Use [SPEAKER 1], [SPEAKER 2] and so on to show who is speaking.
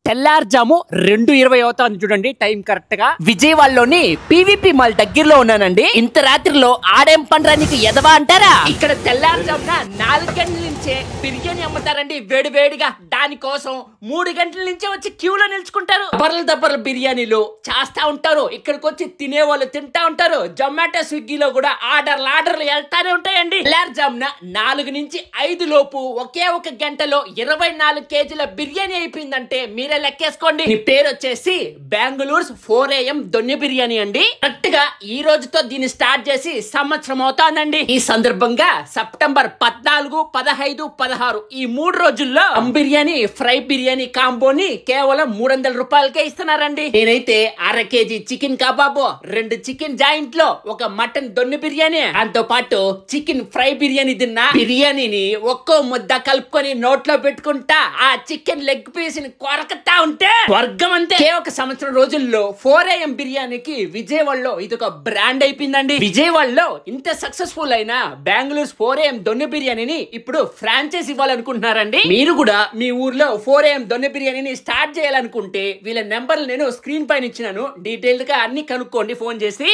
[SPEAKER 1] తెల్లారుజాము 2:20 అవుతుంది చూడండి time correct గా. విజయవాడలోని పీవీపీ మాల్ దగ్గరలో ఉన్నానండి. ఇంత రాత్రిలో ఆడేం పండ్రా నీకు ఎదవా అంటారా? ఇక్కడ తెల్లారుజామున 4 గంటల నుంచే బిర్యానీ అమ్ముతారండి వేడి వేడిగా. దానికోసం 3 గంటల నుంచే వచ్చి క్యూలో నిల్చుకుంటారు. దబ్బర్ల బిర్యానీలు చేస్తా ఉంటారు. ఇక్కడికి వచ్చి తినే వాళ్ళు తింటా ఉంటారు. జొమాటో స్విగ్గీలో కూడా ఆర్డర్లు వెళ్తానే ఉంటాయండి. తెల్లారుజామున 4 నుంచి 5 లోపు ఒకే ఒక గంటలో 24 కేజీల బిర్యానీ అయిపోయిందంటే మీరే లెక్కేసుకోండి. ఈ పేరు వచ్చేసి బెంగళూరు 4 AM దొన్నె బిర్యానీ అండి. కరెక్ట్ గా ఈ రోజుతో దీన్ని స్టార్ట్ చేసి సంవత్సరం అవుతానండి. ఈ సందర్భంగా సెప్టెంబర్ 14, 15, 16 ఈ 3 రోజుల్లో బిర్యానీ ఫ్రై బిర్యానీ కాంబోని కేవలం 300 రూపాయలకే ఇస్తున్నారండి. నేనైతే 1/2 కేజీ చికెన్ కబాబు, 2 చికెన్ జాయింట్లు, ఒక మటన్ దొన్నె బిర్యానీ, దాంతో పాటు చికెన్ ఫ్రై బిర్యానీ తిన్నా. బిర్యానీని ఒక్కో ముద్ద కలుపుకొని నోట్లో పెట్టుకుంటా ఆ చికెన్ లెగ్ పీస్ ని కొరకతా ఉంటే స్వర్గం అంతే. ఒక సంవత్సరం రోజుల్లో 4 AM బిర్యానీకి విజయవాడలో ఇది ఒక బ్రాండ్ అయిపోయిందండి. విజయవాడలో ఇంత సక్సెస్ఫుల్ అయిన బెంగళూరు 4 AM దొన్నె బిర్యానీని ఇప్పుడు ఫ్రాంచైజ్ ఇవ్వాలనుకుంటున్నారండి. మీరు కూడా మీ ఊర్లో 4 AM దొన్నె బిర్యానీని స్టార్ట్ చేయాలనుకుంటే వీళ్ళ నెంబర్లు నేను స్క్రీన్ పైన ఇచ్చినాను. డీటెయిల్ గా అన్ని కనుక్కోండి ఫోన్ చేసి.